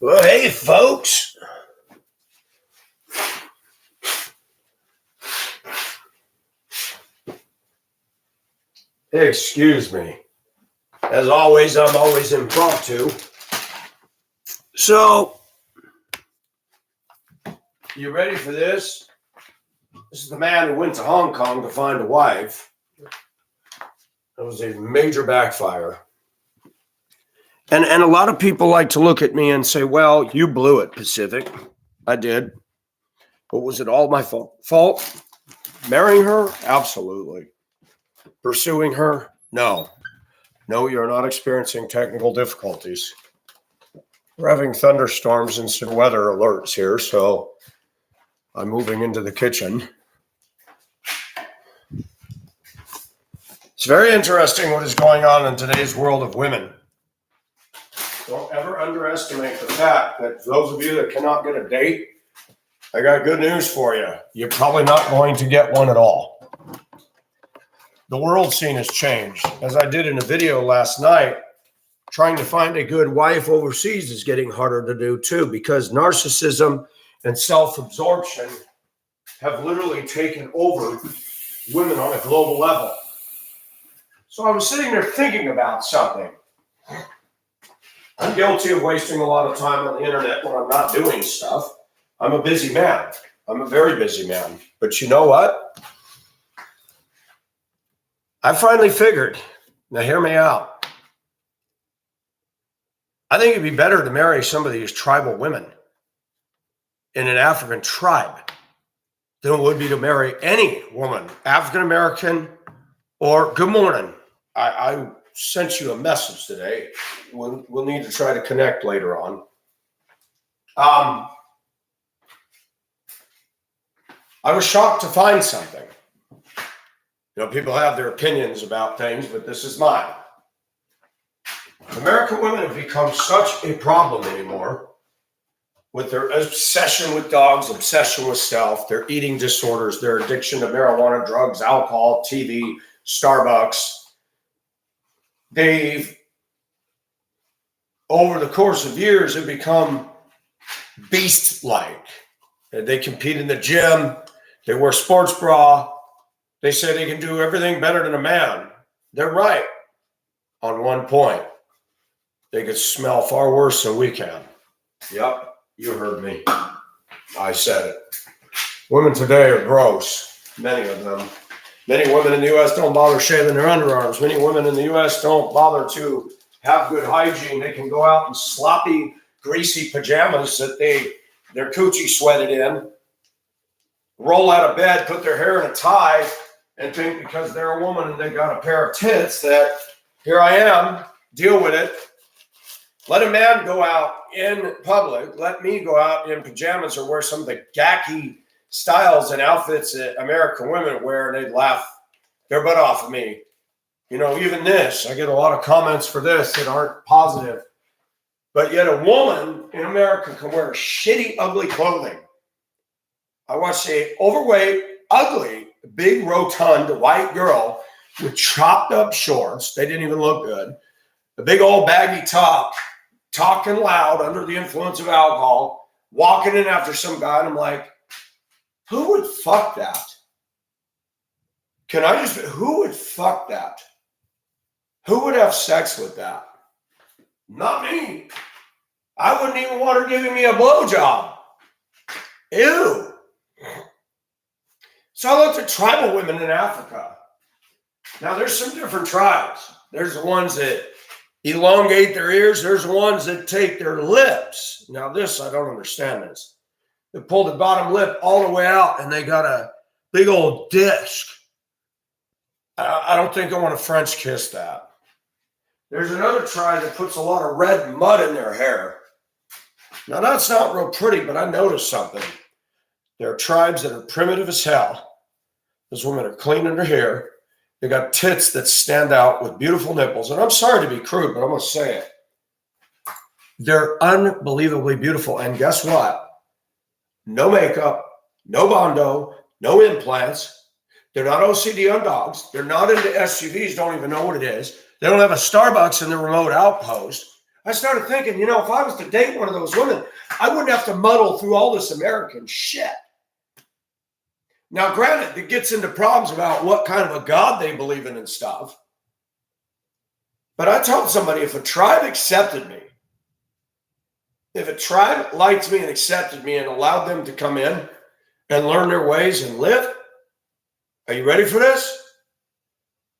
Well, hey, folks. Excuse me. As always, I'm always impromptu. So, you ready for this? This is the man who went to Hong Kong to find a wife. That was a major backfire. And a lot of people like to look at me and say, well, you blew it, Pacific. I did. But was it all my fault? Marrying her? Absolutely. Pursuing her? No. No, you're not experiencing technical difficulties. We're having thunderstorms and some weather alerts here, so I'm moving into the kitchen. It's very interesting what is going on in today's world of women. Don't ever underestimate the fact that those of you that cannot get a date, I got good news for you. You're probably not going to get one at all. The world scene has changed. As I did in a video last night, trying to find a good wife overseas is getting harder to do too, because narcissism and self-absorption have literally taken over women on a global level. So I was sitting there thinking about something. I'm guilty of wasting a lot of time on the internet when I'm not doing stuff. I'm a busy man. I'm a very busy man. But you know what? I finally figured. Now hear me out. I think it'd be better to marry some of these tribal women in an African tribe than it would be to marry any woman, African American or good morning. I sent you a message today. We'll need to try to connect later on. I was shocked to find something. You know, people have their opinions about things, but this is mine. American women have become such a problem anymore with their obsession with dogs, obsession with self, their eating disorders, their addiction to marijuana, drugs, alcohol, TV, Starbucks. They've, over the course of years, have become beast-like. They compete in the gym. They wear sports bra. They say they can do everything better than a man. They're right on one point. They could smell far worse than we can. Yep, you heard me. I said it. Women today are gross, many of them. Many women in the U.S. don't bother shaving their underarms. Many women in the U.S. don't bother to have good hygiene. They can go out in sloppy, greasy pajamas that their coochie sweated in, roll out of bed, put their hair in a tie, and think because they're a woman and they got a pair of tits that here I am, deal with it. Let a man go out in public. Let me go out in pajamas or wear some of the gacky styles and outfits that American women wear, and they'd laugh their butt off of me. You know, even this, I get a lot of comments for this that aren't positive. But yet a woman in America can wear shitty, ugly clothing. I watched a overweight, ugly, big, rotund white girl with chopped up shorts. They didn't even look good. A big old baggy top, talking loud under the influence of alcohol, walking in after some guy. And I'm like, who would fuck that? Who would fuck that? Who would have sex with that? Not me. I wouldn't even want her giving me a blowjob. Ew. So I looked at tribal women in Africa. Now there's some different tribes. There's the ones that elongate their ears. There's the ones that take their lips. Now this, I don't understand this. They pull the bottom lip all the way out and they got a big old disc. I don't think I want to French kiss that. There's another tribe that puts a lot of red mud in their hair. Now that's not real pretty, but I noticed something. There are tribes that are primitive as hell. Those women are clean in their hair. They got tits that stand out with beautiful nipples. And I'm sorry to be crude, but I'm going to say it. They're unbelievably beautiful. And guess what? No makeup, no Bondo, no implants. They're not OCD on dogs. They're not into SUVs, don't even know what it is. They don't have a Starbucks in the remote outpost. I started thinking, if I was to date one of those women, I wouldn't have to muddle through all this American shit. Now, granted, it gets into problems about what kind of a God they believe in and stuff. But I told somebody, if a tribe accepted me, if a tribe liked me and accepted me and allowed them to come in and learn their ways and live, are you ready for this?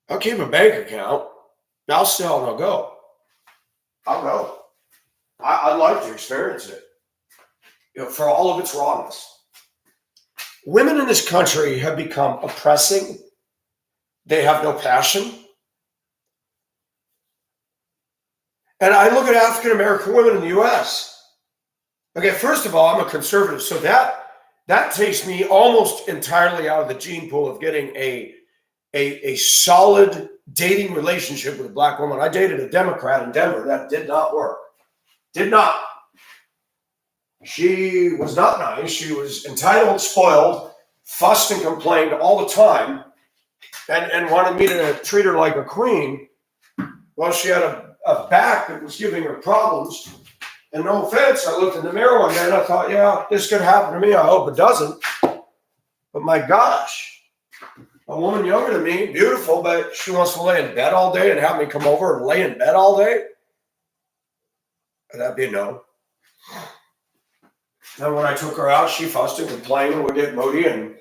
I'll keep a bank account. I'll sell and I'll go. I'll go. I'd like to experience it, for all of its rawness. Women in this country have become oppressing. They have no passion. And I look at African American women in the U.S. Okay, first of all, I'm a conservative, so that takes me almost entirely out of the gene pool of getting a solid dating relationship with a black woman. I dated a Democrat in Denver. That did not work. Did not. She was not nice. She was entitled, spoiled, fussed and complained all the time, and wanted me to treat her like a queen. Well, she had a back that was giving her problems. And no offense, I looked in the mirror one day and I thought, yeah, this could happen to me. I hope it doesn't. But my gosh, a woman younger than me, beautiful, but she wants to lay in bed all day and have me come over and lay in bed all day? That'd be a no. And when I took her out, she fussed and complained and would get moody, and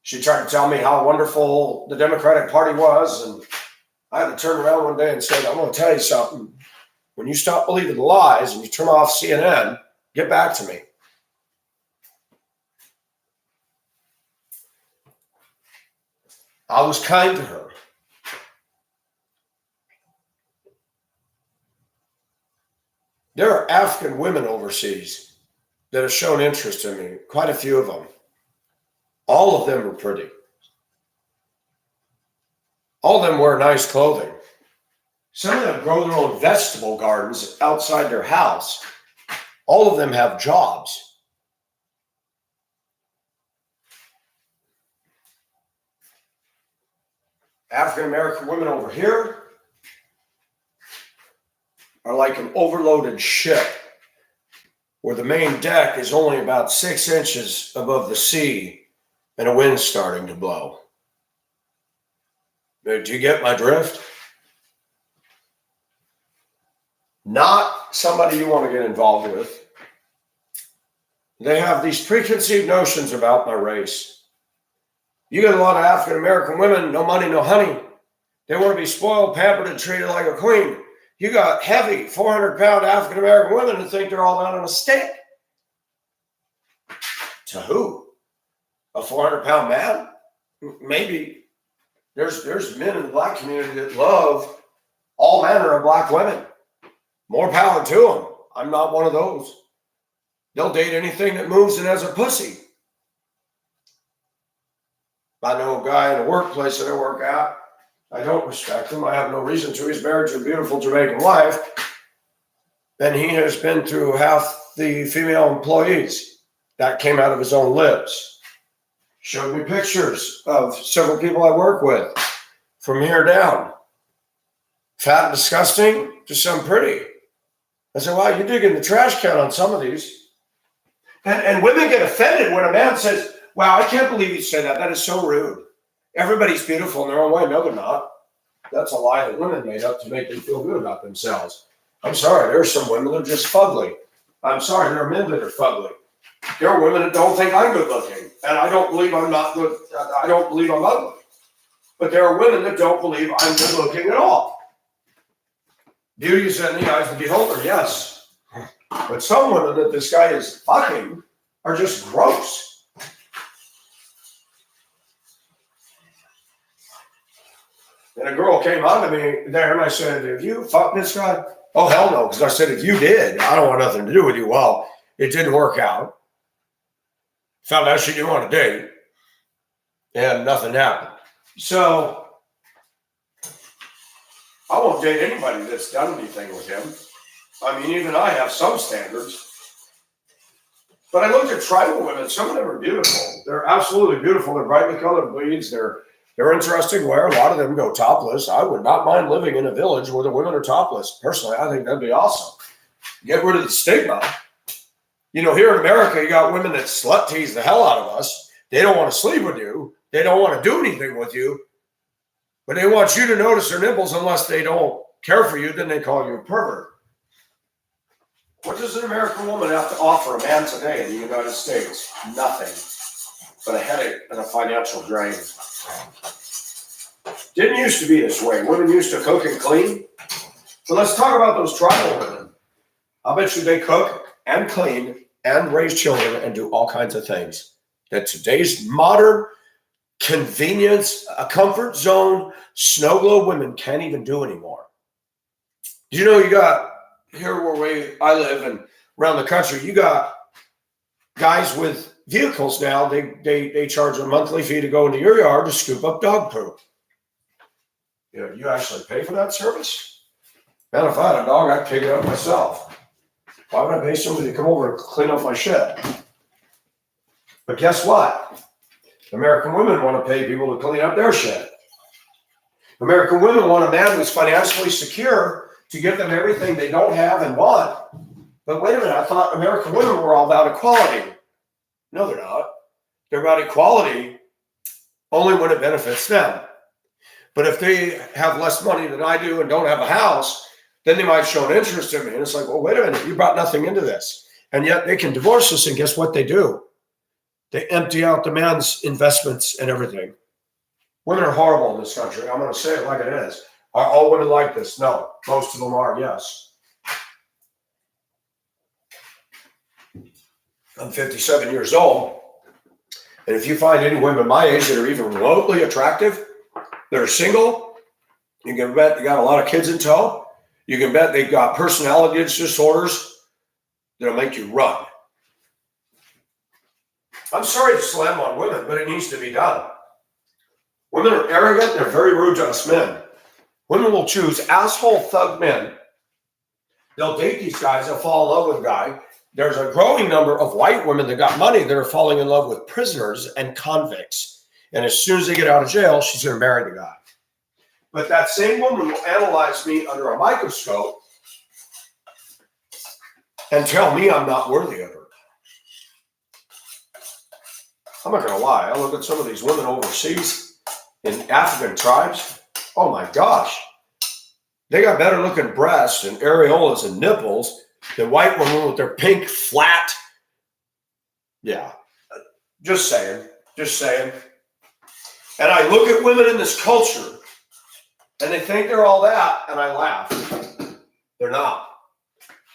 she tried to tell me how wonderful the Democratic Party was. And I had to turn around one day and say, I'm going to tell you something. When you stop believing the lies and you turn off CNN, get back to me. I was kind to her. There are African women overseas that have shown interest in me, quite a few of them. All of them are pretty. All of them wear nice clothing. Some of them grow their own vegetable gardens outside their house. All of them have jobs. African American women over here are like an overloaded ship where the main deck is only about 6 inches above the sea and a wind's starting to blow. Do you get my drift? Not somebody you want to get involved with. They have these preconceived notions about my race. You get a lot of African American women, no money, no honey. They want to be spoiled, pampered, and treated like a queen. You got heavy 400-pound African American women who think they're all down on a stick. To who? A 400-pound man? Maybe. There's men in the black community that love all manner of black women. More power to them. I'm not one of those. They'll date anything that moves and has a pussy. I know a guy in a workplace that I work at. I don't respect him. I have no reason to. He's married to a beautiful Jamaican wife. And he has been through half the female employees. That came out of his own lips. Showed me pictures of several people I work with from here down. Fat and disgusting to some pretty. I said, wow, you're digging the trash can on some of these. And women get offended when a man says, wow, I can't believe you said that. That is so rude. Everybody's beautiful in their own way. No, they're not. That's a lie that women made up to make them feel good about themselves. I'm sorry. There are some women that are just fugly. I'm sorry. There are men that are fugly. There are women that don't think I'm good looking. And I don't believe I'm not good. I don't believe I'm ugly. But there are women that don't believe I'm good looking at all. Beauty is in the eyes of the beholder, yes. But some women that this guy is fucking are just gross. And a girl came on to me there and I said, have you fucked this guy? Oh, hell no. Because I said, if you did, I don't want nothing to do with you. Well, it didn't work out. Found out she didn't want to date. And nothing happened. So I won't date anybody that's done anything with him. I mean, even I have some standards. But I looked at tribal women. Some of them are beautiful. They're absolutely beautiful. They're brightly colored bleeds. They're They're interesting where a lot of them go topless. I would not mind living in a village where the women are topless. Personally, I think that'd be awesome. Get rid of the stigma. You know, here in America, you got women that slut tease the hell out of us. They don't want to sleep with you. They don't want to do anything with you. But they want you to notice their nipples unless they don't care for you. Then they call you a pervert. What does an American woman have to offer a man today in the United States? Nothing but a headache and a financial drain. Didn't used to be this way. Women used to cook and clean. So let's talk about those tribal women. I bet you they cook and clean and raise children and do all kinds of things that today's modern convenience, a comfort zone, snow globe women can't even do anymore. You know, you got here where I live and around the country, you got guys with vehicles now. They charge a monthly fee to go into your yard to scoop up dog poop. You know, you actually pay for that service? Man, if I had a dog, I'd pick it up myself. Why would I pay somebody to come over and clean up my shit? But guess what? American women want to pay people to clean up their shit. American women want a man who's financially secure to give them everything they don't have and want. But wait a minute, I thought American women were all about equality. No, they're not. They're about equality only when it benefits them. But if they have less money than I do and don't have a house, then they might show an interest in me. And it's like, well, wait a minute, you brought nothing into this. And yet they can divorce us, and guess what they do? They empty out the man's investments and everything. Women are horrible in this country. I'm going to say it like it is. Are all women like this? No. Most of them are, yes. I'm 57 years old. And if you find any women my age that are even remotely attractive, they're single, you can bet they got a lot of kids in tow. You can bet they've got personality disorders that'll make you run. I'm sorry to slam on women, but it needs to be done. Women are arrogant. They're very rude to us men. Women will choose asshole thug men. They'll date these guys. They'll fall in love with a guy. There's a growing number of white women that got money that are falling in love with prisoners and convicts. And as soon as they get out of jail, she's going to marry the guy. But that same woman will analyze me under a microscope and tell me I'm not worthy of her. I'm not going to lie. I look at some of these women overseas in African tribes. Oh my gosh. They got better looking breasts and areolas and nipples than white women with their pink, flat. Yeah. Just saying. Just saying. And I look at women in this culture and they think they're all that, and I laugh. They're not.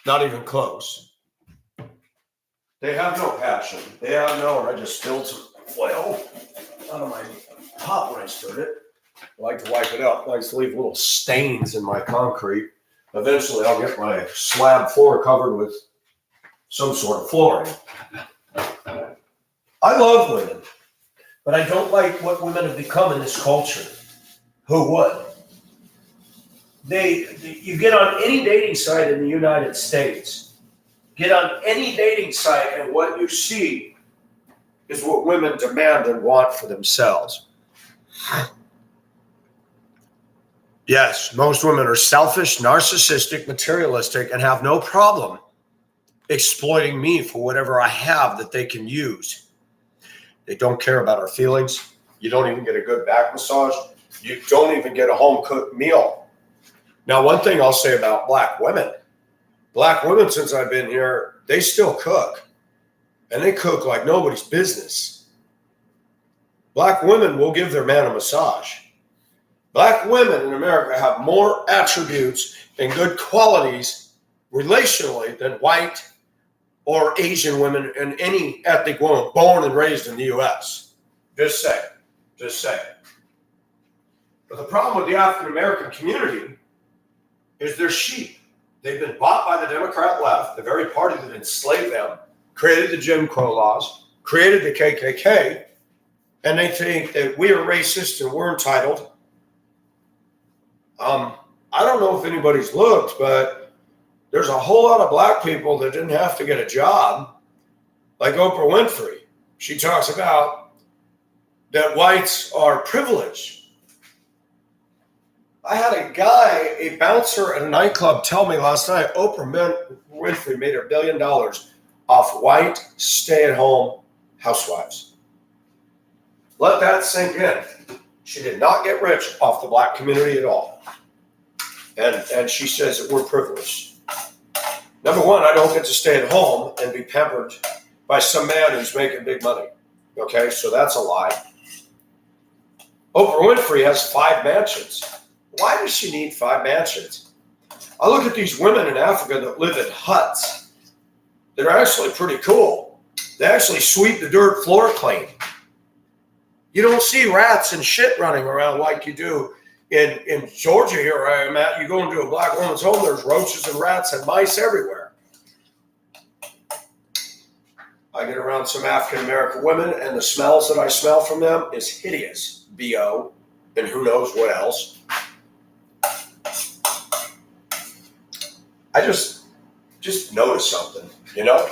Not even close. They have no passion. They have no, and I just spilled some oil out of my pot when I stirred it. I like to wipe it up. I like to leave little stains in my concrete. Eventually, I'll get my slab floor covered with some sort of flooring. I love women, but I don't like what women have become in this culture. Who would? You get on any dating site in the United States, get on any dating site, and what you see is what women demand and want for themselves. Yes, most women are selfish, narcissistic, materialistic, and have no problem exploiting me for whatever I have that they can use. They don't care about our feelings. You don't even get a good back massage. You don't even get a home-cooked meal. Now, one thing I'll say about black women, since I've been here, they still cook. And they cook like nobody's business. Black women will give their man a massage. Black women in America have more attributes and good qualities relationally than white or Asian women and any ethnic woman born and raised in the U.S. Just saying. Just saying. But the problem with the African American community is they're sheep. They've been bought by the Democrat left, the very party that enslaved them, created the Jim Crow laws, created the KKK, and they think that we are racist and we're entitled. I don't know if anybody's looked, but there's a whole lot of black people that didn't have to get a job, like Oprah Winfrey. She talks about that whites are privileged. I had a guy, a bouncer at a nightclub, tell me last night Oprah Winfrey made $1 billion off white stay-at-home housewives. Let that sink in. She did not get rich off the black community at all. And she says that we're privileged. Number one, I don't get to stay at home and be pampered by some man who's making big money. Okay, so that's a lie. Oprah Winfrey has 5 mansions. Why does she need 5 mansions? I look at these women in Africa that live in huts that are actually pretty cool. They actually sweep the dirt floor clean. You don't see rats and shit running around like you do in Georgia here where I am at. You go into a black woman's home, there's roaches and rats and mice everywhere. I get around some African American women and the smells that I smell from them is hideous. BO and who knows what else. I just noticed something, you know?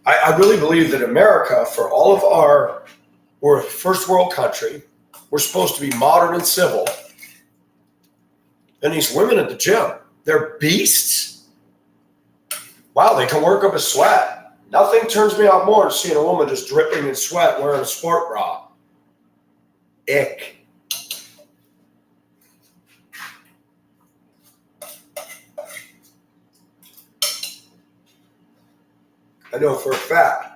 I really believe that America, for all of we're a first world country. We're supposed to be modern and civil. And these women at the gym, they're beasts. Wow, they can work up a sweat. Nothing turns me on more than seeing a woman just dripping in sweat wearing a sport bra. Ick. I know for a fact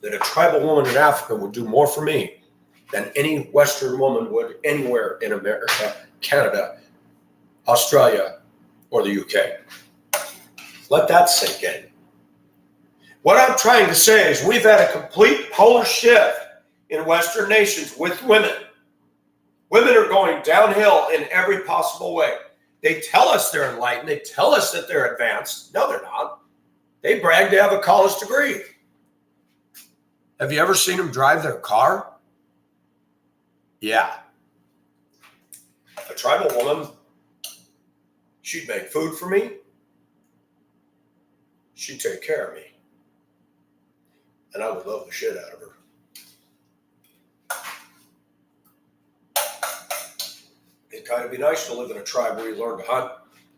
that a tribal woman in Africa would do more for me than any Western woman would anywhere in America, Canada, Australia, or the UK. Let that sink in. What I'm trying to say is we've had a complete polar shift in Western nations with women. Women are going downhill in every possible way. They tell us they're enlightened. They tell us that they're advanced. No, they're not. They brag to have a college degree. Have you ever seen them drive their car? Yeah. A tribal woman, she'd make food for me. She'd take care of me. And I would love the shit out of her. It'd kind of be nice to live in a tribe where you learn to hunt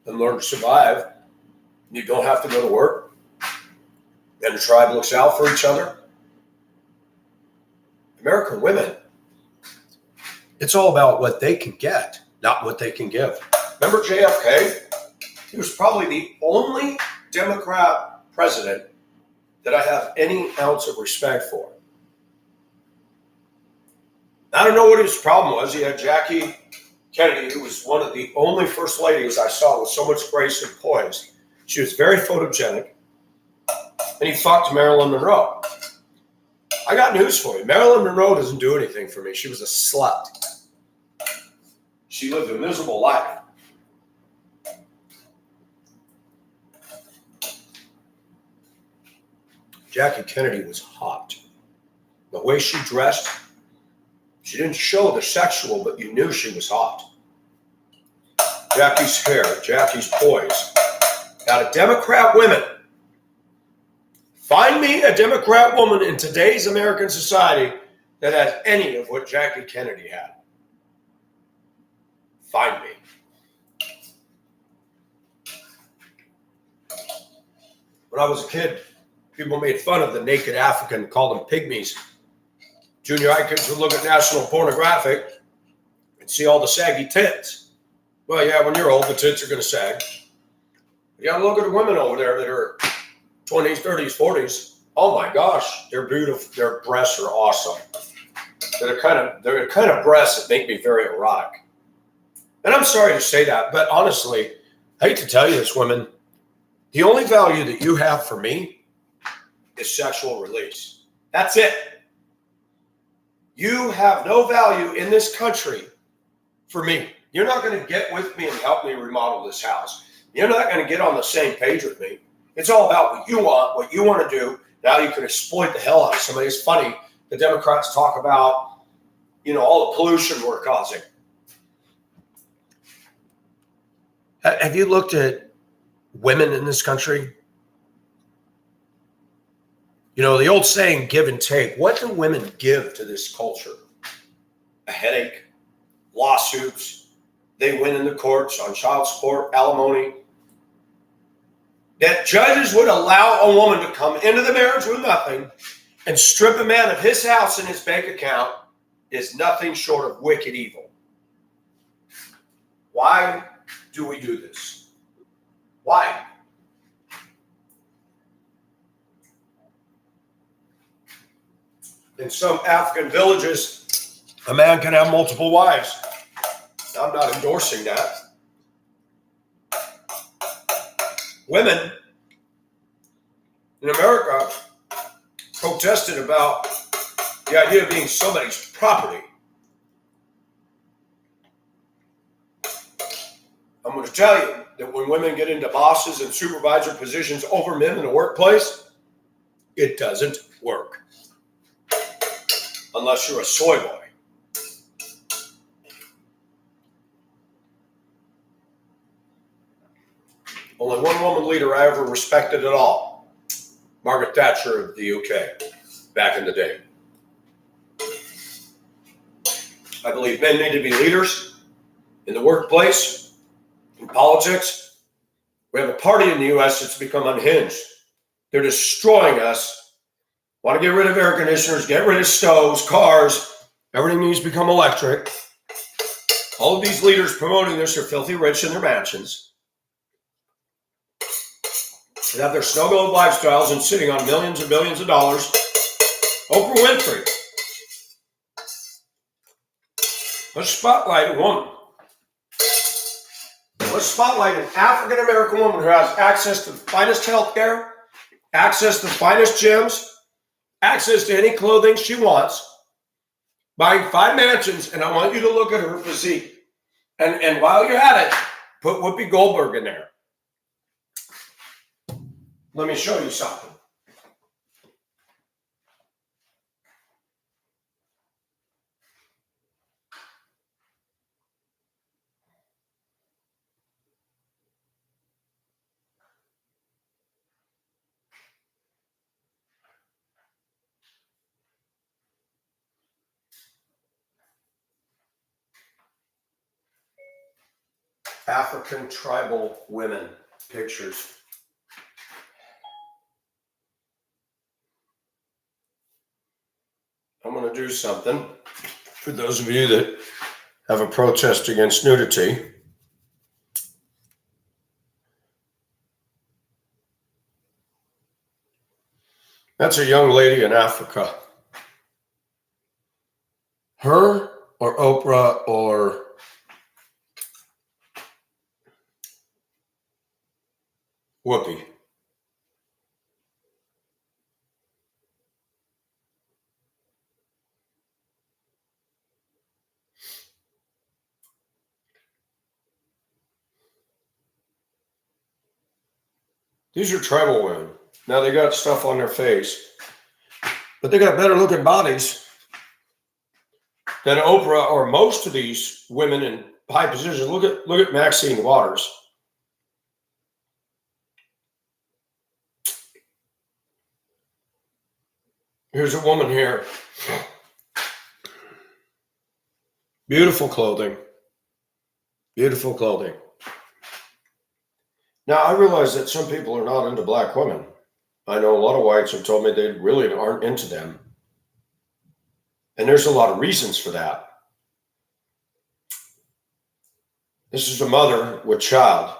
and learn to survive. You don't have to go to work. And the tribe looks out for each other. American women, it's all about what they can get, not what they can give. Remember JFK? He was probably the only Democrat president that I have any ounce of respect for. I don't know what his problem was. He had Jackie Kennedy, who was one of the only first ladies I saw with so much grace and poise. She was very photogenic. And he fucked Marilyn Monroe. I got news for you. Marilyn Monroe doesn't do anything for me. She was a slut. She lived a miserable life. Jackie Kennedy was hot. The way she dressed, she didn't show the sexual, but you knew she was hot. Jackie's hair, Jackie's poise. Now, the Democrat women, find me a Democrat woman in today's American society that has any of what Jackie Kennedy had. Find me. When I was a kid, people made fun of the naked African, called them pygmies. Junior high kids would look at National Pornographic and see all the saggy tits. Well, yeah, when you're old, the tits are going to sag. You got to look at the women over there that are 20s, 30s, 40s. Oh my gosh, they're beautiful. Their breasts are awesome. They're the kind of breasts that make me very erotic. And I'm sorry to say that, but honestly, I hate to tell you this, women, the only value that you have for me is sexual release. That's it. You have no value in this country for me. You're not going to get with me and help me remodel this house. You're not going to get on the same page with me. It's all about what you want to do. Now you can exploit the hell out of somebody. It's funny, the Democrats talk about, all the pollution we're causing. Have you looked at women in this country? You know, the old saying, give and take. What do women give to this culture? A headache, lawsuits. They win in the courts on child support, alimony. That judges would allow a woman to come into the marriage with nothing and strip a man of his house and his bank account is nothing short of wicked evil. Why do we do this? Why? In some African villages, a man can have multiple wives. I'm not endorsing that. Women in America protested about the idea of being somebody's property. I'm going to tell you that when women get into bosses and supervisor positions over men in the workplace, it doesn't work. Unless you're a soy boy. Only one woman leader I ever respected at all. Margaret Thatcher of the UK, back in the day. I believe men need to be leaders in the workplace, in politics. We have a party in the U.S. that's become unhinged. They're destroying us. Want to get rid of air conditioners, get rid of stoves, cars. Everything needs to become electric. All of these leaders promoting this are filthy rich in their mansions. They have their snow-globe lifestyles and sitting on millions and billions of dollars. Oprah Winfrey. Let's spotlight a woman. Let's spotlight an African-American woman who has access to the finest health care, access to the finest gyms, access to any clothing she wants, buying 5 mansions, and I want you to look at her physique. And while you're at it, put Whoopi Goldberg in there. Let me show you something. African tribal women pictures. I'm going to do something for those of you that have a protest against nudity. That's a young lady in Africa. Her or Oprah or Whoopi. These are tribal women. Now they got stuff on their face, but they got better looking bodies than Oprah or most of these women in high positions. Look at Maxine Waters. Here's a woman here. Beautiful clothing. Beautiful clothing. Now, I realize that some people are not into black women. I know a lot of whites have told me they really aren't into them. And there's a lot of reasons for that. This is a mother with child.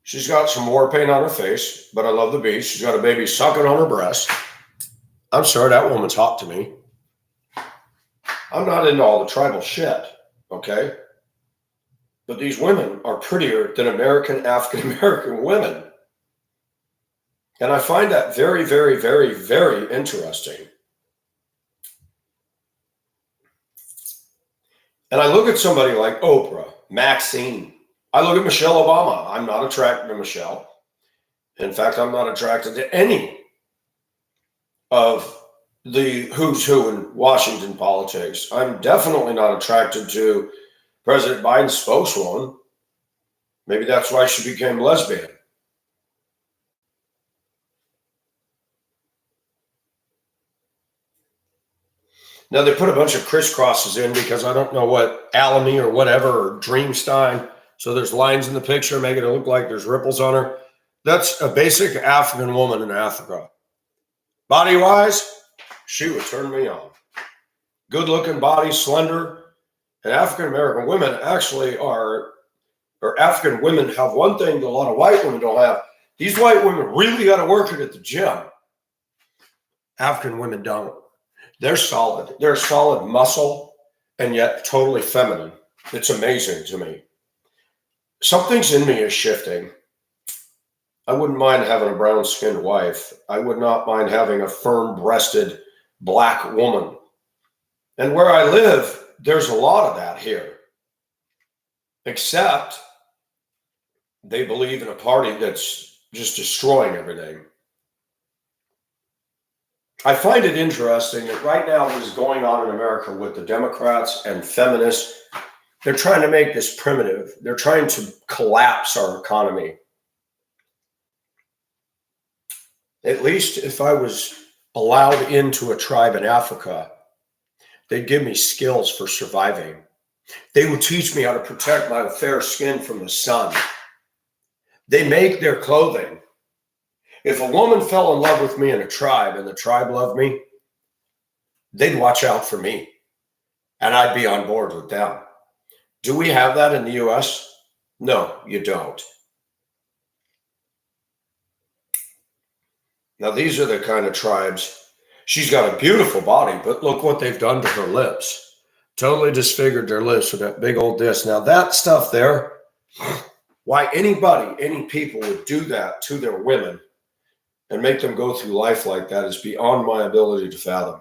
She's got some war paint on her face, but I love the beast. She's got a baby sucking on her breast. I'm sorry, that woman's hot to me. I'm not into all the tribal shit, okay? But these women are prettier than African-American women. And I find that very, very, very, very interesting. And I look at somebody like Oprah, Maxine. I look at Michelle Obama. I'm not attracted to Michelle. In fact, I'm not attracted to any of the who's who in Washington politics. I'm definitely not attracted to President Biden's spokeswoman. Maybe that's why she became lesbian. Now they put a bunch of crisscrosses in because I don't know what Alamy or whatever or Dreamstein. So there's lines in the picture making it look like there's ripples on her. That's a basic African woman in Africa. Body wise, she would turn me on. Good looking body, slender. And African American women actually are, or African women have one thing that a lot of white women don't have. These white women really got to work it at the gym. African women don't. They're solid. They're a solid muscle and yet totally feminine. It's amazing to me. Something's in me is shifting. I wouldn't mind having a brown-skinned wife. I would not mind having a firm-breasted black woman. And where I live, there's a lot of that here. Except they believe in a party that's just destroying everything. I find it interesting that right now what is going on in America with the Democrats and feminists, they're trying to make this primitive. They're trying to collapse our economy. At least if I was allowed into a tribe in Africa, they'd give me skills for surviving. They would teach me how to protect my fair skin from the sun. They make their clothing. If a woman fell in love with me in a tribe and the tribe loved me, they'd watch out for me and I'd be on board with them. Do we have that in the US? No, you don't. Now, these are the kind of tribes. She's got a beautiful body, but look what they've done to her lips. Totally disfigured their lips with that big old disc. Now, that stuff there, why anybody, any people would do that to their women and make them go through life like that is beyond my ability to fathom.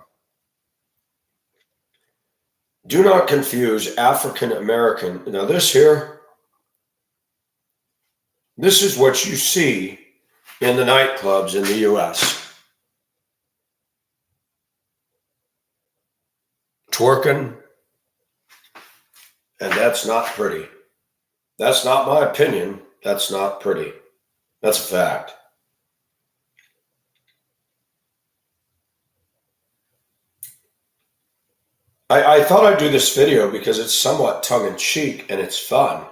Do not confuse African American. Now, this here, this is what you see in the nightclubs in the US. Twerking, and that's not pretty. That's not my opinion. That's not pretty. That's a fact. I thought I'd do this video because it's somewhat tongue-in-cheek and it's fun.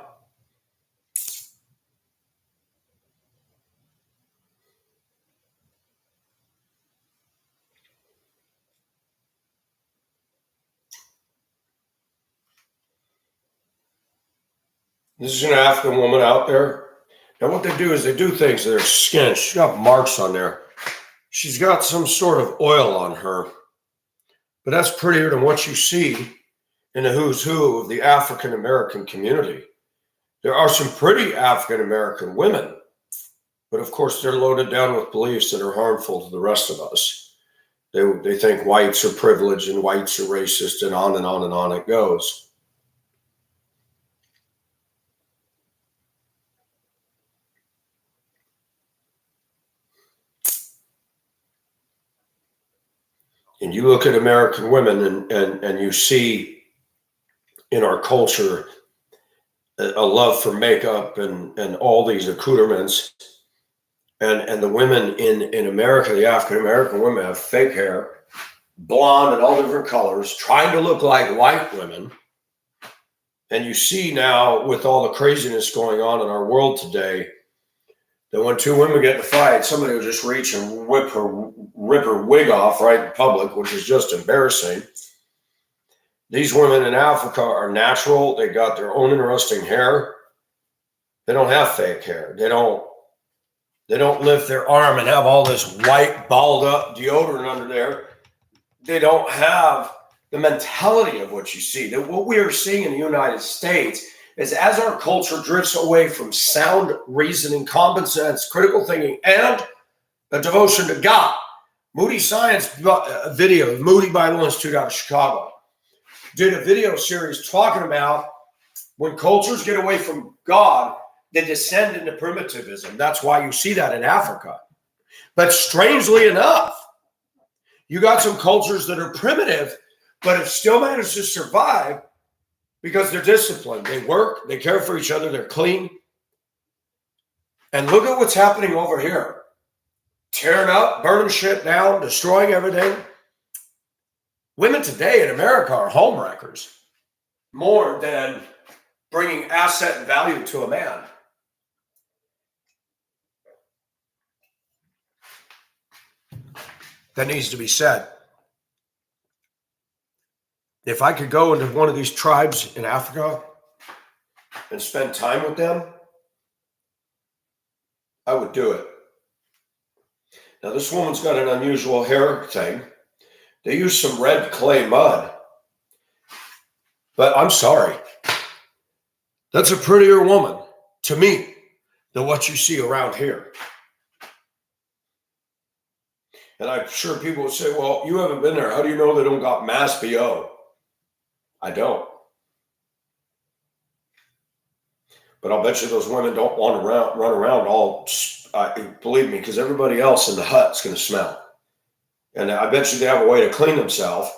This is an African woman out there. And what they do is they do things to their skin. She's got marks on there. She's got some sort of oil on her. But that's prettier than what you see in the who's who of the African American community. There are some pretty African American women, but of course they're loaded down with beliefs that are harmful to the rest of us. They think whites are privileged and whites are racist, and on and on and on it goes. And you look at American women and you see in our culture a love for makeup and all these accoutrements. And the women in America, the African American women, have fake hair, blonde and all different colors, trying to look like white women. And you see now with all the craziness going on in our world today, that when two women get in a fight, somebody will just reach and rip her wig off right in public, which is just embarrassing. These women in Africa are natural. They got their own interesting hair. They don't have fake hair. They don't lift their arm and have all this white balled up deodorant under there. They don't have the mentality of what you see. That what we are seeing in the United States is as our culture drifts away from sound reasoning, common sense, critical thinking, and a devotion to God. Moody Science video, Moody Bible Institute out of Chicago, did a video series talking about when cultures get away from God, they descend into primitivism. That's why you see that in Africa. But strangely enough, you got some cultures that are primitive, but have still managed to survive because they're disciplined. They work, they care for each other, they're clean. And look at what's happening over here. Tearing up, burning shit down, destroying everything. Women today in America are homewreckers more than bringing asset and value to a man. That needs to be said. If I could go into one of these tribes in Africa and spend time with them, I would do it. Now, this woman's got an unusual hair thing. They use some red clay mud. But I'm sorry. That's a prettier woman to me than what you see around here. And I'm sure people would say, well, you haven't been there. How do you know they don't got mass BO? I don't. But I'll bet you those women don't want to run around all, believe me, because everybody else in the hut's going to smell. And I bet you they have a way to clean themselves.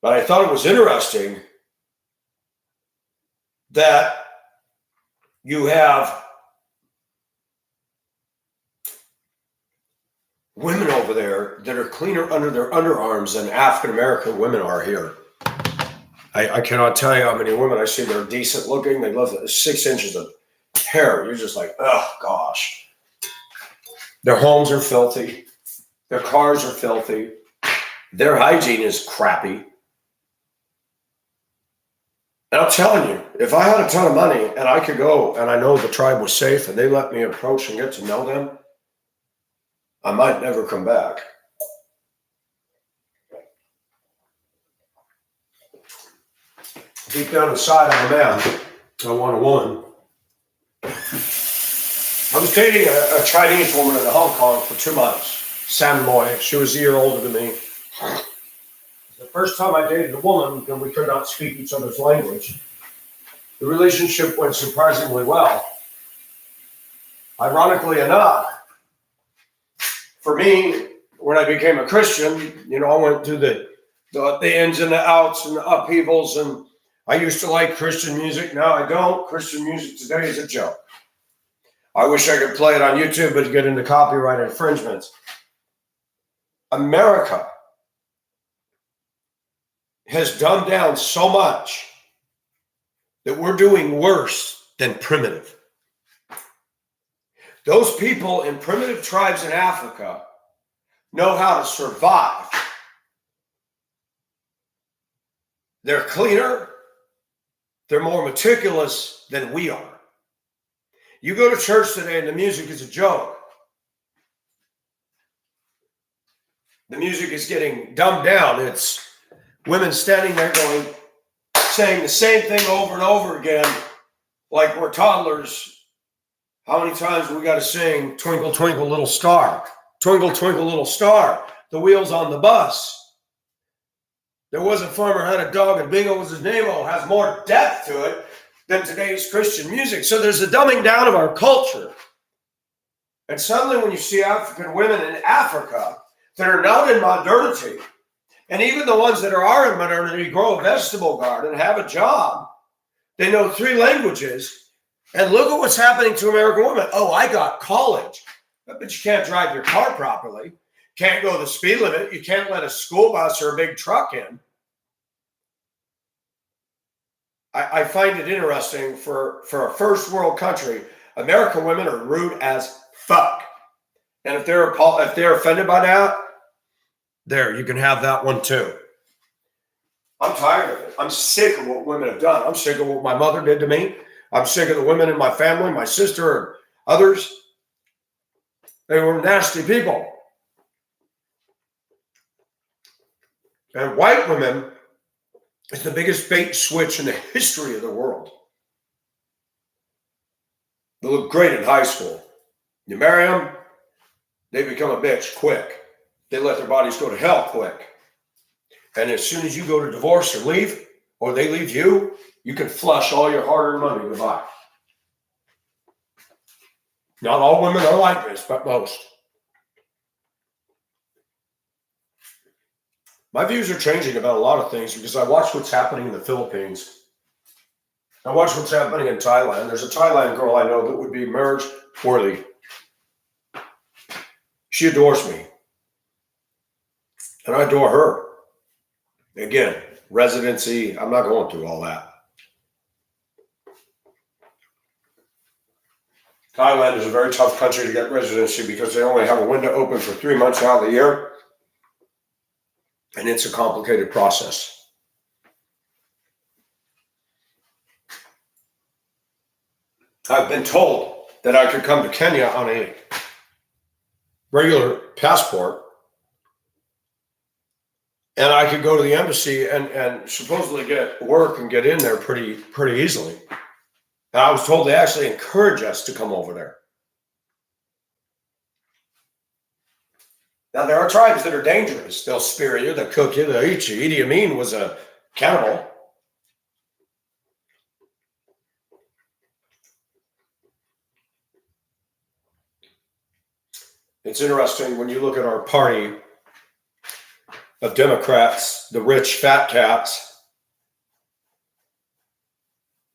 But I thought it was interesting that you have women over there that are cleaner under their underarms than African American women are here. I cannot tell you how many women I see that are decent looking. They love 6 inches of hair. You're just like, oh gosh. Their homes are filthy. Their cars are filthy. Their hygiene is crappy. And I'm telling you, if I had a ton of money and I could go and I know the tribe was safe and they let me approach and get to know them, I might never come back. Deep down inside, I'm a man. I want a woman. I was dating a Chinese woman in Hong Kong for 2 months, San Moy. She was a year older than me. The first time I dated a woman, and we could not speak each other's language. The relationship went surprisingly well. Ironically enough, for me, when I became a Christian, I went through the ins and the outs and the upheavals, and I used to like Christian music. Now I don't. Christian music today is a joke. I wish I could play it on YouTube, but get into copyright infringements. America has dumbed down so much that we're doing worse than primitive. Those people in primitive tribes in Africa know how to survive. They're cleaner. They're more meticulous than we are. You go to church today and the music is a joke. The music is getting dumbed down. It's women standing there saying the same thing over and over again, like we're toddlers. How many times we got to sing Twinkle, Twinkle, Little Star? Twinkle, Twinkle, Little Star. The wheels on the bus. There was a farmer had a dog, and Bingo was his name. Has more depth to it than today's Christian music. So there's a dumbing down of our culture. And suddenly when you see African women in Africa that are not in modernity, and even the ones that are in modernity grow a vegetable garden, have a job, they know 3 languages, and look at what's happening to American women. Oh, I got college. But you can't drive your car properly. Can't go the speed limit. You can't let a school bus or a big truck in. I find it interesting for a first world country, American women are rude as fuck. And if they're offended by that, there, you can have that one too. I'm tired of it. I'm sick of what women have done. I'm sick of what my mother did to me. I'm sick of the women in my family, my sister and others. They were nasty people. And white women is the biggest bait switch in the history of the world. They look great in high school. You marry them, they become a bitch quick. They let their bodies go to hell quick. And as soon as you go to divorce or leave, or they leave you, you can flush all your hard-earned money goodbye. Not all women are like this, but most. My views are changing about a lot of things because I watch what's happening in the Philippines. I watch what's happening in Thailand. There's a Thailand girl I know that would be marriage worthy. She adores me. And I adore her. Again, residency, I'm not going through all that. Thailand is a very tough country to get residency because they only have a window open for 3 months out of the year. And it's a complicated process. I've been told that I could come to Kenya on a regular passport and I could go to the embassy and supposedly get work and get in there pretty easily. And I was told they actually encourage us to come over there. Now, there are tribes that are dangerous. They'll spear you, they'll cook you, they'll eat you. Idi Amin was a cannibal. It's interesting when you look at our party of Democrats, the rich fat cats.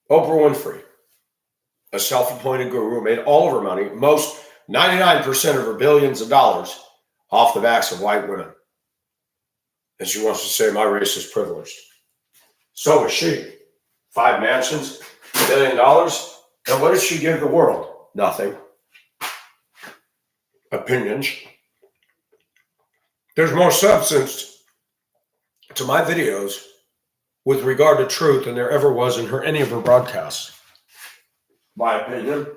Oprah Winfrey, a self-appointed guru, made all of her money, 99% of her billions of dollars, off the backs of white women. And she wants to say my race is privileged. So is she. 5 mansions, $1 billion. And what does she give the world? Nothing. Opinions. There's more substance to my videos with regard to truth than there ever was in any of her broadcasts. My opinion.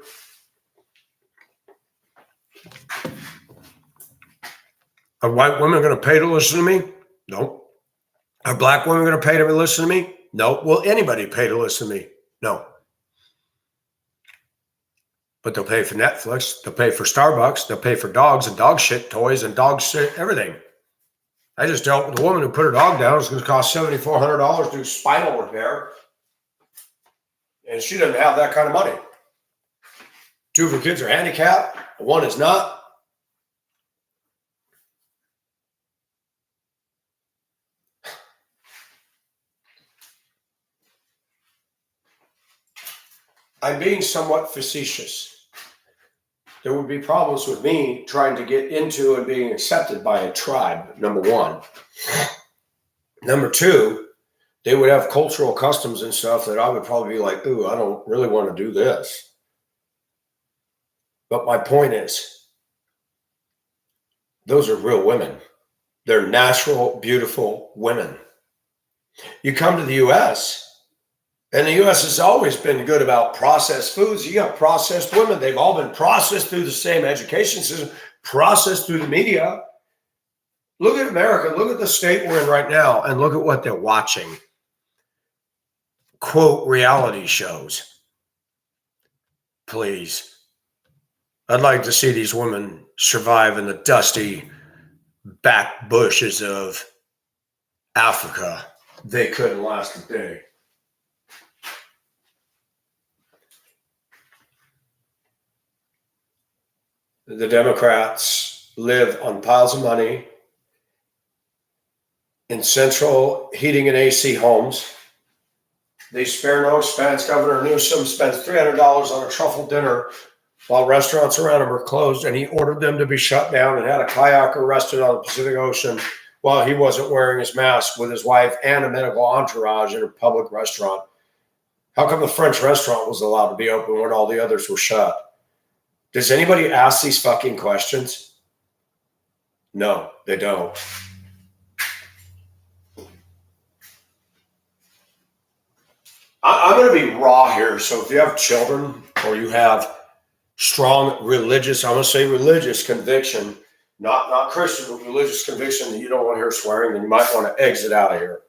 Are white women going to pay to listen to me? No. Are black women going to pay to listen to me? No. Will anybody pay to listen to me? No. But they'll pay for Netflix, they'll pay for Starbucks, they'll pay for dogs and dog shit toys and dog shit, everything. I just dealt with a woman who put her dog down. It's going to cost $7,400 to do spinal repair. And she doesn't have that kind of money. 2 of her kids are handicapped, 1 is not. I'm being somewhat facetious. There would be problems with me trying to get into and being accepted by a tribe, number 1. Number 2, they would have cultural customs and stuff that I would probably be like, ooh, I don't really want to do this. But my point is, those are real women. They're natural, beautiful women. You come to the U.S., and the U.S. has always been good about processed foods. You got processed women. They've all been processed through the same education system, processed through the media. Look at America. Look at the state we're in right now, and look at what they're watching. Quote, reality shows. Please. I'd like to see these women survive in the dusty back bushes of Africa. They couldn't last a day. The Democrats live on piles of money in central heating and AC homes. They spare no expense. Governor Newsom spends $300 on a truffle dinner while restaurants around him are closed, and he ordered them to be shut down and had a kayak arrested on the Pacific Ocean while he wasn't wearing his mask with his wife and a medical entourage in a public restaurant. How come the French restaurant was allowed to be open when all the others were shut? Does anybody ask these fucking questions? No, they don't. I'm going to be raw here. So if you have children or you have strong religious, I'm going to say religious conviction, not Christian, but religious conviction that you don't want to hear swearing, then you might want to exit out of here.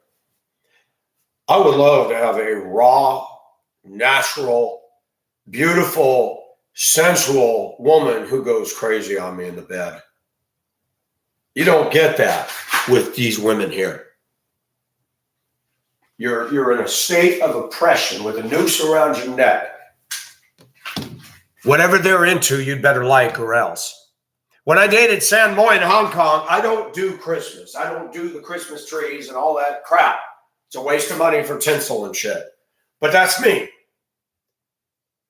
I would love to have a raw, natural, beautiful, sensual woman who goes crazy on me in the bed. You don't get that with these women here. You're in a state of oppression with a noose around your neck. Whatever they're into, you'd better like or else. When I dated San Moy in Hong Kong, I don't do Christmas. I don't do the Christmas trees and all that crap. It's a waste of money for tinsel and shit. But that's me.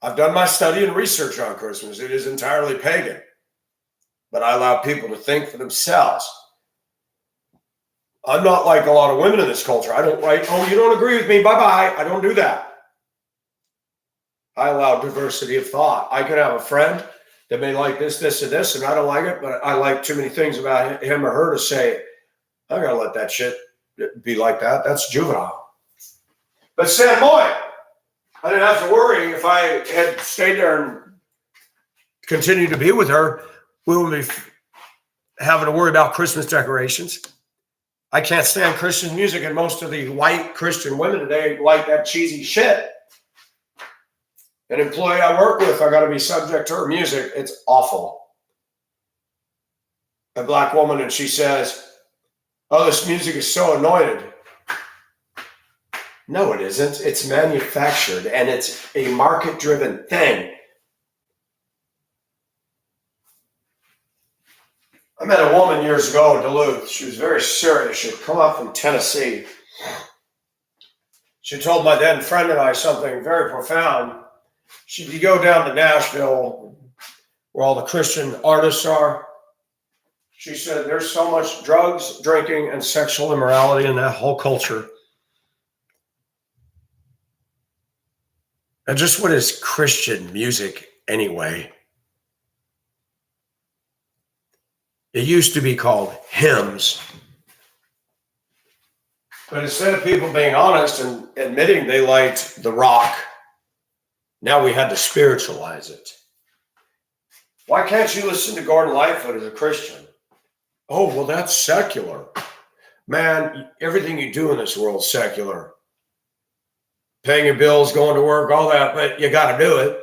I've done my study and research on Christmas. It is entirely pagan. But I allow people to think for themselves. I'm not like a lot of women in this culture. I don't write, oh, you don't agree with me, bye-bye. I don't do that. I allow diversity of thought. I could have a friend that may like this, this, and this, and I don't like it, but I like too many things about him or her to say, I gotta let that shit be like that. That's juvenile. But San Moy, I didn't have to worry. If I had stayed there and continued to be with her, we wouldn't be having to worry about Christmas decorations. I can't stand Christian music, and most of the white Christian women today like that cheesy shit. An employee I work with, I got to be subject to her music. It's awful. A black woman, and she says, oh, this music is so anointed. No, it isn't. It's manufactured, and it's a market-driven thing. I met a woman years ago in Duluth. She was very serious. She'd come up from Tennessee. She told my then friend and I something very profound. You go down to Nashville, where all the Christian artists are. She said, there's so much drugs, drinking, and sexual immorality in that whole culture. And just what is Christian music anyway? It used to be called hymns. But instead of people being honest and admitting they liked the rock, now we had to spiritualize it. Why can't you listen to Gordon Lightfoot as a Christian? Oh, well, that's secular. Man, everything you do in this world is secular. Paying your bills, going to work, all that, but you got to do it.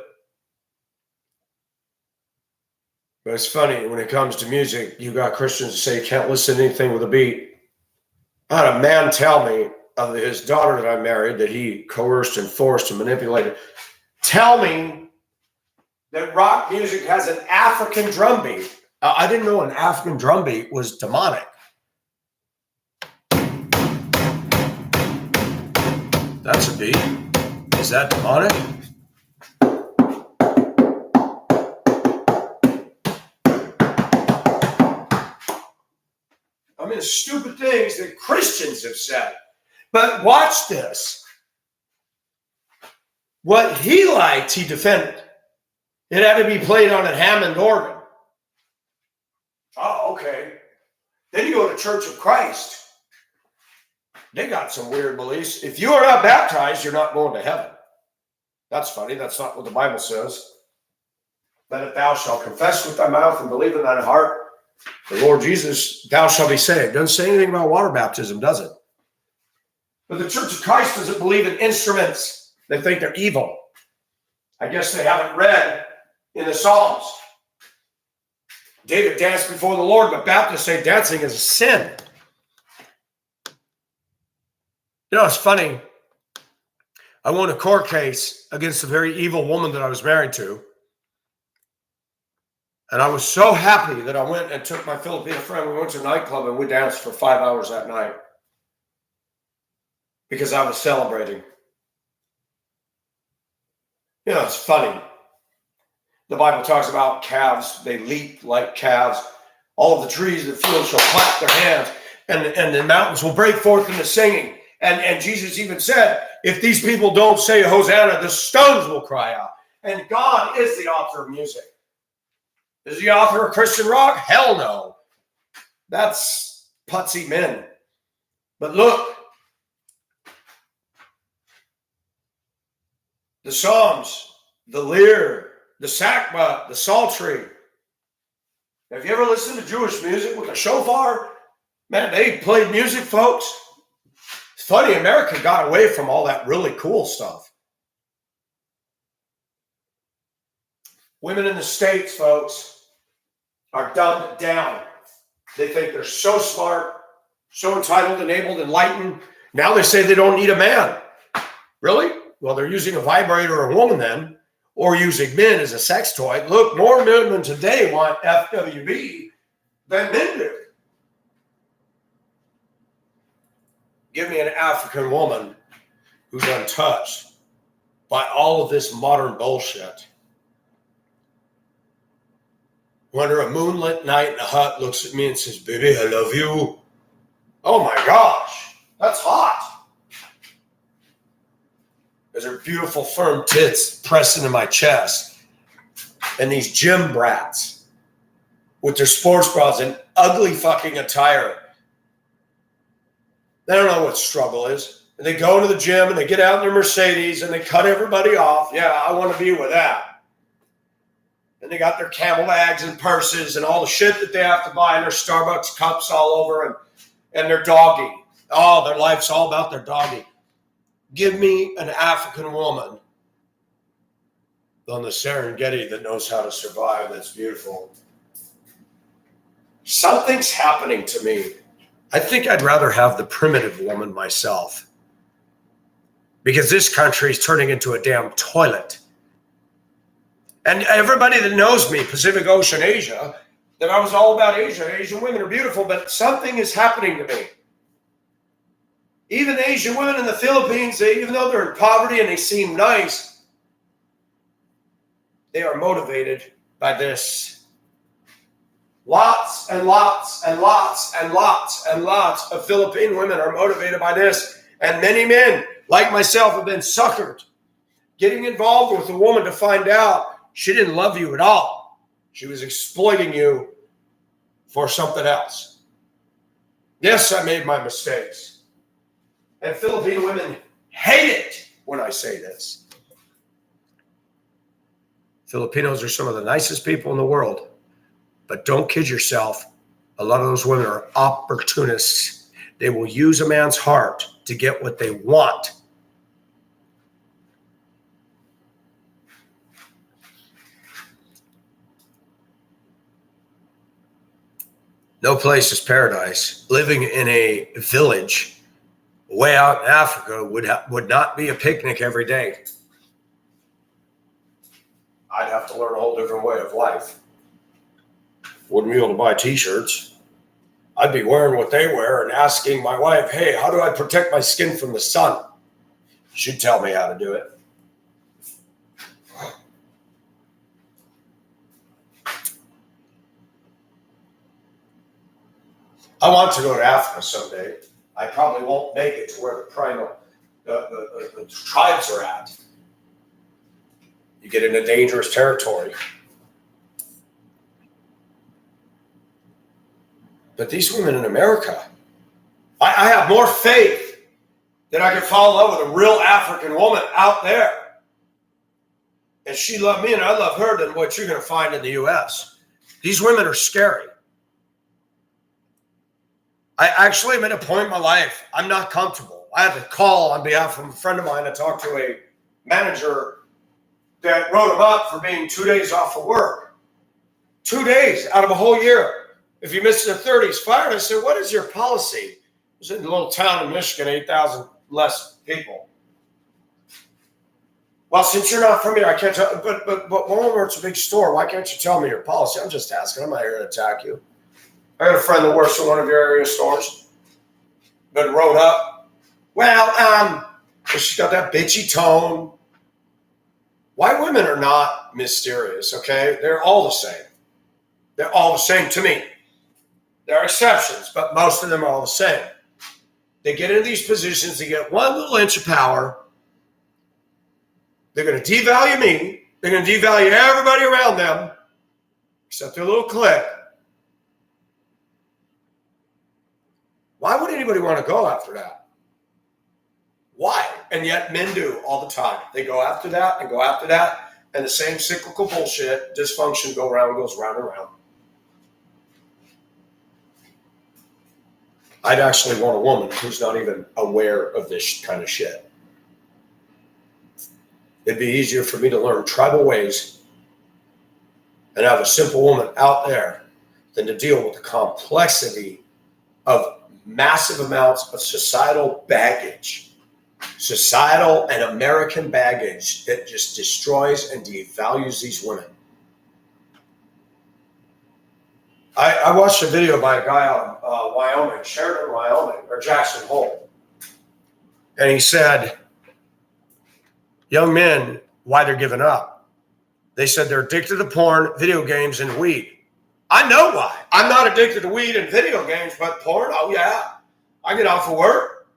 But it's funny, when it comes to music, you got Christians that say you can't listen to anything with a beat. I had a man tell me of his daughter that I married that he coerced and forced and manipulated. Tell me that rock music has an African drum beat. I didn't know an African drum beat was demonic. That's a beat. Is that demonic? I mean, stupid things that Christians have said. But watch this. What he liked, he defended. It had to be played on a Hammond organ. Oh, okay. Then you go to Church of Christ. They got some weird beliefs. If you are not baptized, you're not going to heaven. That's funny. That's not what the Bible says. That if thou shalt confess with thy mouth and believe in thine heart, the Lord Jesus, thou shalt be saved. Doesn't say anything about water baptism, does it? But the Church of Christ doesn't believe in instruments. They think they're evil. I guess they haven't read in the Psalms. David danced before the Lord, but Baptists say dancing is a sin. You know, it's funny. I won a court case against a very evil woman that I was married to. And I was so happy that I went and took my Filipino friend. We went to a nightclub and we danced for 5 hours that night because I was celebrating. You know, it's funny. The Bible talks about calves. They leap like calves. All of the trees of the field shall clap their hands, and the mountains will break forth into singing. And Jesus even said, if these people don't say Hosanna, the stones will cry out. And God is the author of music. Is he the author of Christian rock? Hell no. That's putsy men. But look, the Psalms, the lyre, the sakba, the psaltery. Have you ever listened to Jewish music with a shofar? Man, they played music, folks. It's funny, America got away from all that really cool stuff. Women in the States, folks, are dumbed down. They think they're so smart, so entitled, enabled, enlightened. Now they say they don't need a man. Really? Well, they're using a vibrator or a woman then, or using men as a sex toy. Look, more women today want FWB than men do. Give me an African woman who's untouched by all of this modern bullshit. When her a moonlit night in a hut looks at me and says, baby, I love you. Oh my gosh, that's hot. There's her beautiful firm tits pressed into my chest. And these gym brats with their sports bras and ugly fucking attire. They don't know what struggle is. And they go to the gym and they get out in their Mercedes and they cut everybody off. Yeah, I want to be with that. And they got their camel bags and purses and all the shit that they have to buy and their Starbucks cups all over and their doggy. Oh, their life's all about their doggy. Give me an African woman on the Serengeti that knows how to survive. That's beautiful. Something's happening to me. I think I'd rather have the primitive woman myself. Because this country is turning into a damn toilet. And everybody that knows me, Pacific Ocean, Asia, that I was all about Asia. Asian women are beautiful, but something is happening to me. Even Asian women in the Philippines, even though they're in poverty and they seem nice, they are motivated by this. Lots and lots and lots and lots and lots of Philippine women are motivated by this. And many men, like myself, have been suckered. Getting involved with a woman to find out she didn't love you at all. She was exploiting you for something else. Yes, I made my mistakes. And Philippine women hate it when I say this. Filipinos are some of the nicest people in the world. But don't kid yourself. A lot of those women are opportunists. They will use a man's heart to get what they want. No place is paradise. Living in a village way out in Africa would not be a picnic every day. I'd have to learn a whole different way of life. Wouldn't be able to buy t-shirts. I'd be wearing what they wear and asking my wife, hey, how do I protect my skin from the sun? She'd tell me how to do it. I want to go to Africa someday. I probably won't make it to where the tribes are at. You get into dangerous territory. But these women in America, I have more faith that I could fall in love with a real African woman out there. And she loved me and I love her than what you're going to find in the U.S. These women are scary. I actually am at a point in my life, I'm not comfortable. I had to call on behalf of a friend of mine to talk to a manager that wrote him up for being 2 days off of work. 2 days out of a whole year. If you miss the 30s, fired. I said, what is your policy? It was in a little town in Michigan, 8,000 less people. Well, since you're not from here, I can't tell. But Walmart's a big store. Why can't you tell me your policy? I'm just asking. I'm not here to attack you. I got a friend that works in one of your area stores. Been wrote up. Well, she's got that bitchy tone. White women are not mysterious, okay? They're all the same. They're all the same to me. There are exceptions, but most of them are all the same. They get into these positions, they get one little inch of power. They're going to devalue me. They're going to devalue everybody around them, except their little clique. Why would anybody want to go after that? Why? And yet men do all the time. They go after that and go after that, and the same cyclical bullshit, dysfunction goes round and round. I'd actually want a woman who's not even aware of this kind of shit. It'd be easier for me to learn tribal ways and have a simple woman out there than to deal with the complexity of massive amounts of societal baggage, societal and American baggage that just destroys and devalues these women. I watched a video by a guy out in Wyoming, Sheridan, Wyoming, or Jackson Hole. And he said, young men, why they're giving up. They said they're addicted to porn, video games, and weed. I know why. I'm not addicted to weed and video games, but porn, oh yeah. I get off of work.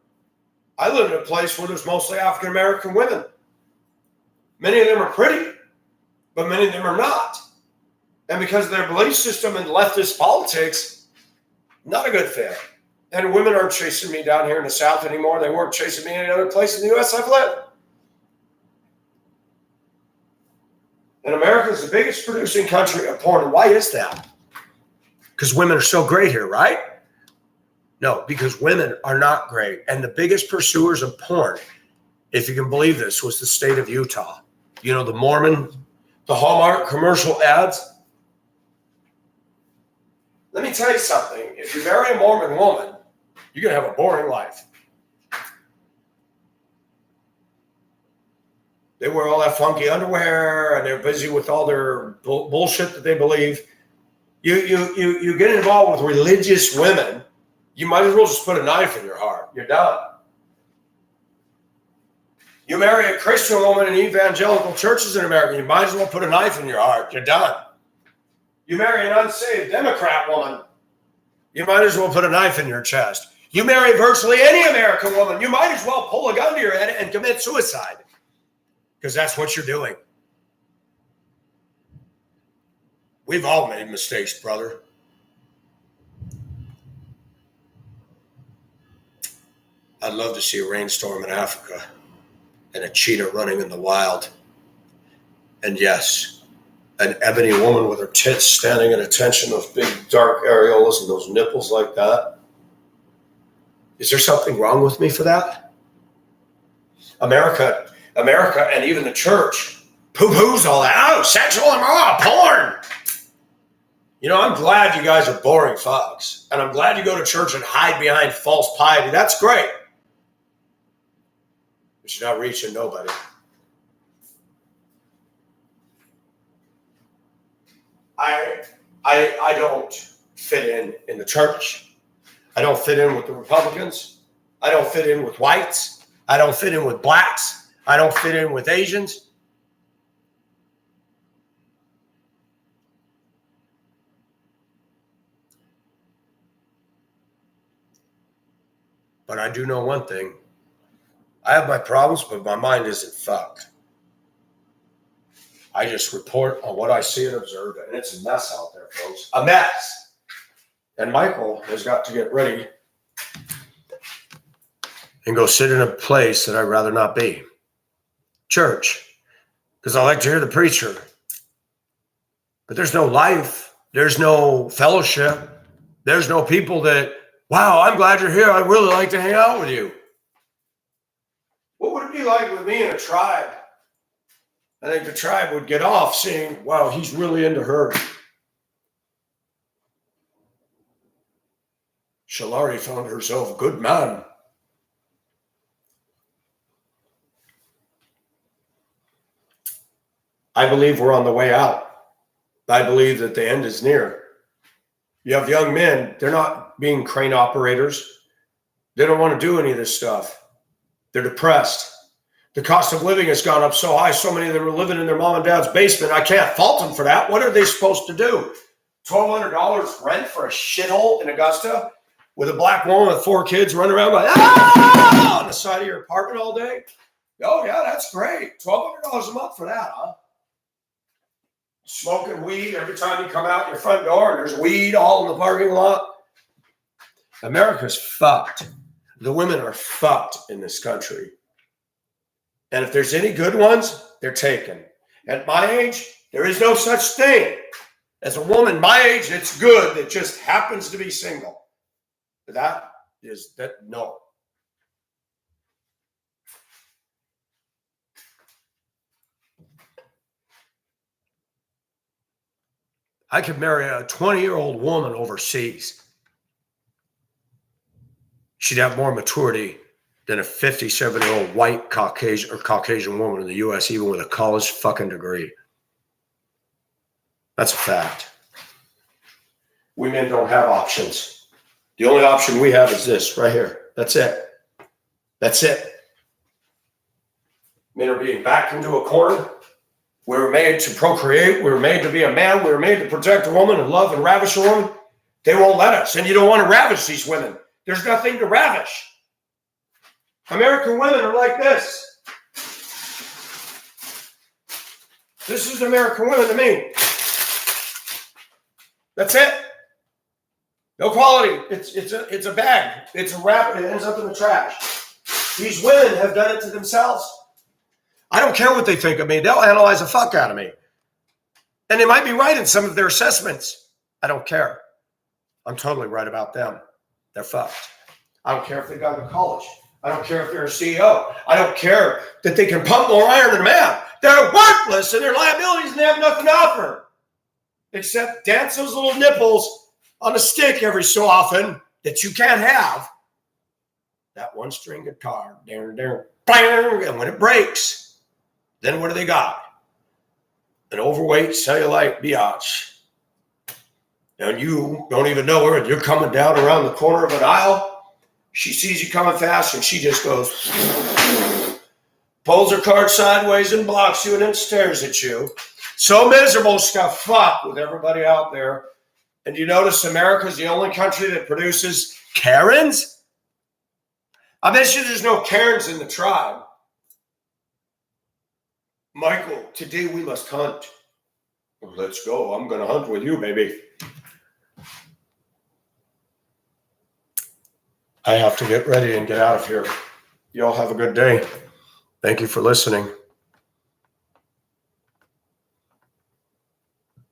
I live in a place where there's mostly African-American women. Many of them are pretty, but many of them are not. And because of their belief system and leftist politics, not a good fit. And women aren't chasing me down here in the South anymore. They weren't chasing me any other place in the U.S. I've lived. And America is the biggest producing country of porn. And why is that? Because women are so great here, right? No, because women are not great. And the biggest pursuers of porn, if you can believe this, was the state of Utah. You know, the Mormon, the Hallmark commercial ads. Let me tell you something. If you marry a Mormon woman, you're going to have a boring life. They wear all that funky underwear and they're busy with all their bullshit that they believe. You get involved with religious women, you might as well just put a knife in your heart. You're done. You marry a Christian woman in evangelical churches in America, you might as well put a knife in your heart. You're done. You marry an unsaved Democrat woman, you might as well put a knife in your chest. You marry virtually any American woman, you might as well pull a gun to your head and commit suicide. Because that's what you're doing. We've all made mistakes, brother. I'd love to see a rainstorm in Africa and a cheetah running in the wild. And yes, an ebony woman with her tits standing at attention, those big dark areolas and those nipples like that. Is there something wrong with me for that? America and even the church poo-poos all that. Oh, sexual immoral porn. You know, I'm glad you guys are boring fucks. And I'm glad you go to church and hide behind false piety. That's great. But you're not reaching nobody. I don't fit in the church. I don't fit in with the Republicans. I don't fit in with whites. I don't fit in with blacks. I don't fit in with Asians. But I do know one thing. I have my problems, but my mind isn't fucked. I just report on what I see and observe, and it's a mess out there, folks. A mess. And Michael has got to get ready and go sit in a place that I'd rather not be. Church. Because I like to hear the preacher. But there's no life. There's no fellowship. There's no people that, wow, I'm glad you're here. I'd really like to hang out with you. What would it be like with me in a tribe? I think the tribe would get off seeing, wow, he's really into her. Shalari found herself a good man. I believe we're on the way out. I believe that the end is near. You have young men, they're not being crane operators. They don't want to do any of this stuff. They're depressed. The cost of living has gone up so high. So many of them are living in their mom and dad's basement. I can't fault them for that. What are they supposed to do? $1,200 rent for a shithole in Augusta with a black woman with 4 kids running around like, ah, on the side of your apartment all day? Oh, yeah, that's great. $1,200 a month for that, huh? Smoking weed every time you come out your front door and there's weed all in the parking lot. America's fucked. The women are fucked in this country. And if there's any good ones, they're taken. At my age, there is no such thing as a woman my age that's good that just happens to be single. No. I could marry a 20-year-old woman overseas. She'd have more maturity than a 57-year-old white Caucasian woman in the U.S., even with a college fucking degree. That's a fact. We men don't have options. The only option we have is this right here. That's it. That's it. Men are being backed into a corner. We were made to procreate. We were made to be a man. We were made to protect a woman and love and ravish a woman. They won't let us. And you don't want to ravish these women. There's nothing to ravish. American women are like this. This is American women to me. That's it. No quality. It's a bag. It's a wrap and it ends up in the trash. These women have done it to themselves. I don't care what they think of me. They'll analyze the fuck out of me. And they might be right in some of their assessments. I don't care. I'm totally right about them. They're fucked. I don't care if they've gone to college. I don't care if they're a CEO. I don't care that they can pump more iron than a man. They're worthless and they're liabilities and they have nothing to offer. Except dance those little nipples on a stick every so often that you can't have. That one string guitar. And when it breaks, then what do they got? An overweight cellulite biatch. And you don't even know her and you're coming down around the corner of an aisle. She sees you coming fast and she just goes, pulls her cart sideways and blocks you and then stares at you. So miserable, she's got fucked with everybody out there. And you notice America's the only country that produces Karens? I bet you there's no Karens in the tribe. Michael, today we must hunt. Well, let's go. I'm going to hunt with you, baby. I have to get ready and get out of here. You all have a good day. Thank you for listening.